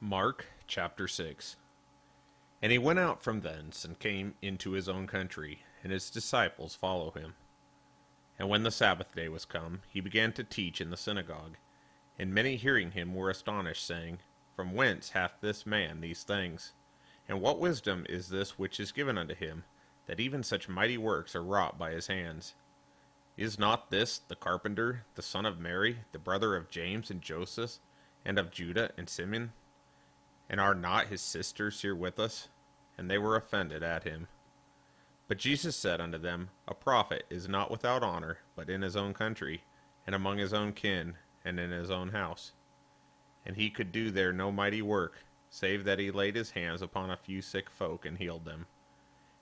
Mark chapter 6. And he went out from thence, and came into his own country, and his disciples follow him. And when the Sabbath day was come, he began to teach in the synagogue. And many hearing him were astonished, saying, From whence hath this man these things? And what wisdom is this which is given unto him, that even such mighty works are wrought by his hands? Is not this the carpenter, the son of Mary, the brother of James and Joseph, and of Judah and Simeon? And are not his sisters here with us? And they were offended at him. But Jesus said unto them, A prophet is not without honor, but in his own country, and among his own kin, and in his own house. And he could do there no mighty work, save that he laid his hands upon a few sick folk, and healed them.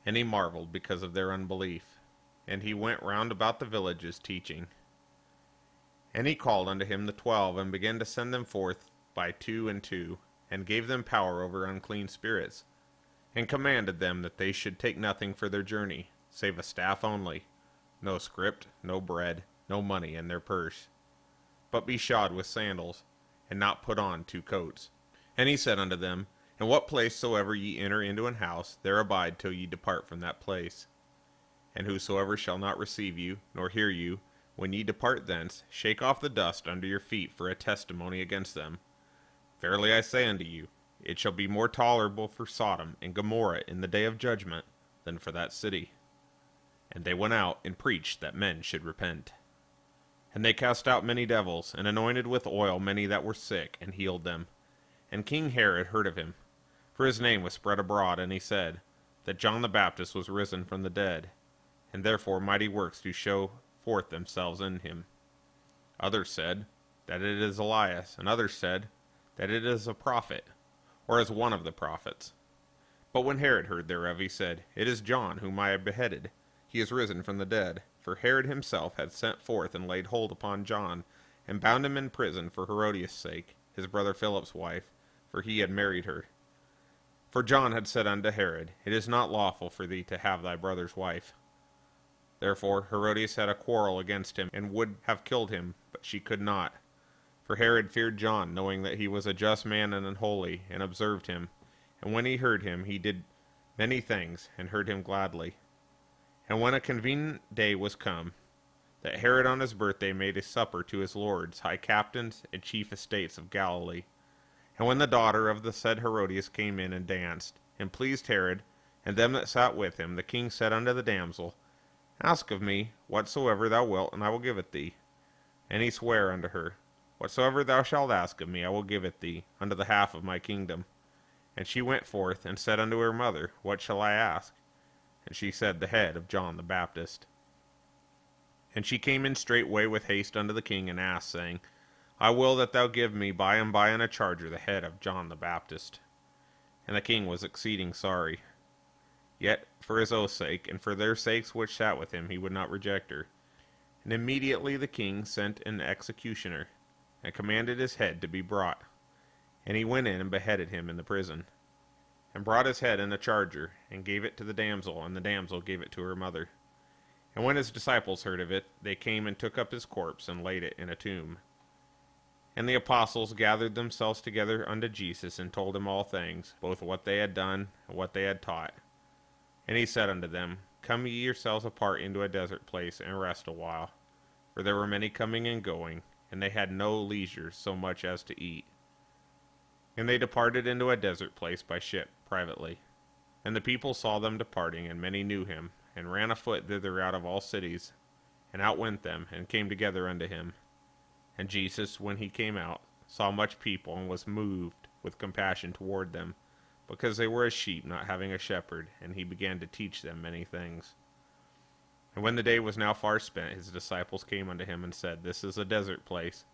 And he marveled because of their unbelief. And he went round about the villages teaching. And he called unto him the 12, and began to send them forth by 2 and 2, and gave them power over unclean spirits, and commanded them that they should take nothing for their journey, save a staff only, no scrip, no bread, no money in their purse, but be shod with sandals, and not put on 2 coats. And he said unto them, In what place soever ye enter into an house, there abide till ye depart from that place. And whosoever shall not receive you, nor hear you, when ye depart thence, shake off the dust under your feet for a testimony against them. Verily I say unto you, it shall be more tolerable for Sodom and Gomorrah in the day of judgment than for that city. And they went out and preached that men should repent. And they cast out many devils, and anointed with oil many that were sick, and healed them. And King Herod heard of him, for his name was spread abroad, and he said, that John the Baptist was risen from the dead, and therefore mighty works do show forth themselves in him. Others said, that it is Elias, and others said, that it is a prophet, or as one of the prophets. But when Herod heard thereof, he said, It is John whom I have beheaded. He is risen from the dead. For Herod himself had sent forth and laid hold upon John, and bound him in prison for Herodias' sake, his brother Philip's wife, for he had married her. For John had said unto Herod, It is not lawful for thee to have thy brother's wife. Therefore Herodias had a quarrel against him, and would have killed him, but she could not. For Herod feared John, knowing that he was a just man and unholy, and observed him. And when he heard him, he did many things, and heard him gladly. And when a convenient day was come, that Herod on his birthday made a supper to his lords, high captains, and chief estates of Galilee. And when the daughter of the said Herodias came in and danced, and pleased Herod, and them that sat with him, the king said unto the damsel, Ask of me whatsoever thou wilt, and I will give it thee. And he sware unto her, Whatsoever thou shalt ask of me, I will give it thee, unto the half of my kingdom. And she went forth, and said unto her mother, What shall I ask? And she said, The head of John the Baptist. And she came in straightway with haste unto the king, and asked, saying, I will that thou give me by and by in a charger the head of John the Baptist. And the king was exceeding sorry. Yet for his oath's sake, and for their sakes which sat with him, he would not reject her. And immediately the king sent an executioner, and commanded his head to be brought. And he went in and beheaded him in the prison, and brought his head in a charger, and gave it to the damsel, and the damsel gave it to her mother. And when his disciples heard of it, they came and took up his corpse, and laid it in a tomb. And the apostles gathered themselves together unto Jesus, and told him all things, both what they had done, and what they had taught. And he said unto them, Come ye yourselves apart into a desert place, and rest a while. For there were many coming and going, and they had no leisure so much as to eat. And they departed into a desert place by ship, privately. And the people saw them departing, and many knew him, and ran afoot thither out of all cities, and outwent them, and came together unto him. And Jesus, when he came out, saw much people, and was moved with compassion toward them, because they were as sheep not having a shepherd, and he began to teach them many things. And when the day was now far spent, his disciples came unto him, and said, This is a desert place,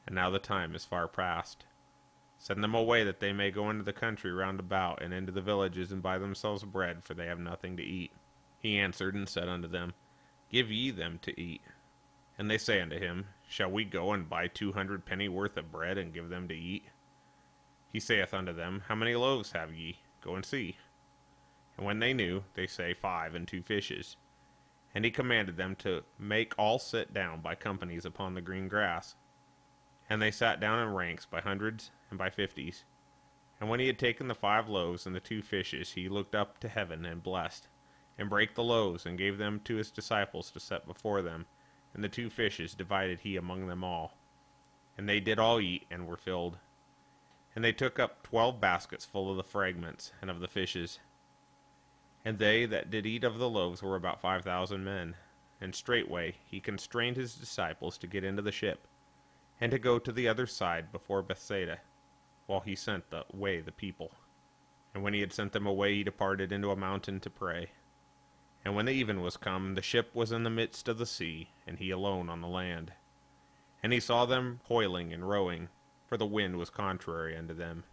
and now the time is far past. Send them away, that they may go into the country round about, and into the villages, and buy themselves bread, for they have nothing to eat. He answered and said unto them, Give ye them to eat. And they say unto him, Shall we go and buy 200 penny worth of bread, and give them to eat? He saith unto them, How many loaves have ye? Go and see. And when they knew, they say, 5 and 2 fishes. And he commanded them to make all sit down by companies upon the green grass. And they sat down in ranks by hundreds and by fifties. And when he had taken the 5 loaves and the 2 fishes, he looked up to heaven and blessed, and brake the loaves, and gave them to his disciples to set before them, and the 2 fishes divided he among them all. And they did all eat, and were filled. And they took up 12 baskets full of the fragments, and of the fishes. And they that did eat of the loaves were about 5,000 men. And straightway he constrained his disciples to get into the ship, and to go to the other side before Bethsaida, while he sent away the people. And when he had sent them away, he departed into a mountain to pray. And when the even was come, the ship was in the midst of the sea, and he alone on the land. And he saw them toiling and rowing, for the wind was contrary unto them.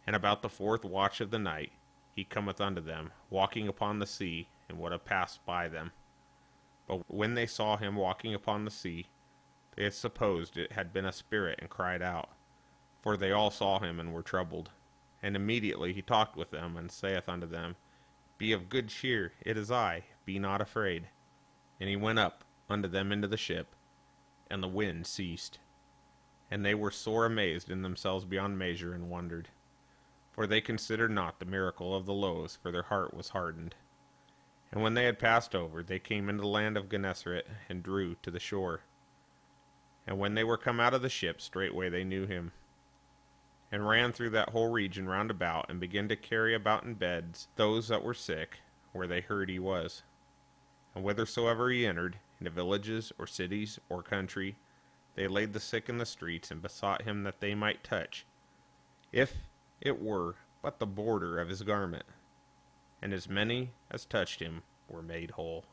And about the 4th watch of the night he cometh unto them, walking upon the sea, and would have passed by them. But when they saw him walking upon the sea, they had supposed it had been a spirit, and cried out. For they all saw him, and were troubled. And immediately he talked with them, and saith unto them, Be of good cheer, it is I, be not afraid. And he went up unto them into the ship, and the wind ceased. And they were sore amazed in themselves beyond measure, and wondered. For they considered not the miracle of the loaves, for their heart was hardened. And when they had passed over, they came into the land of Gennesaret, and drew to the shore. And when they were come out of the ship, straightway they knew him, and ran through that whole region round about, and began to carry about in beds those that were sick, where they heard he was. And whithersoever he entered, into villages, or cities, or country, they laid the sick in the streets, and besought him that they might touch, if it were but the border of his garment. And as many as touched him were made whole.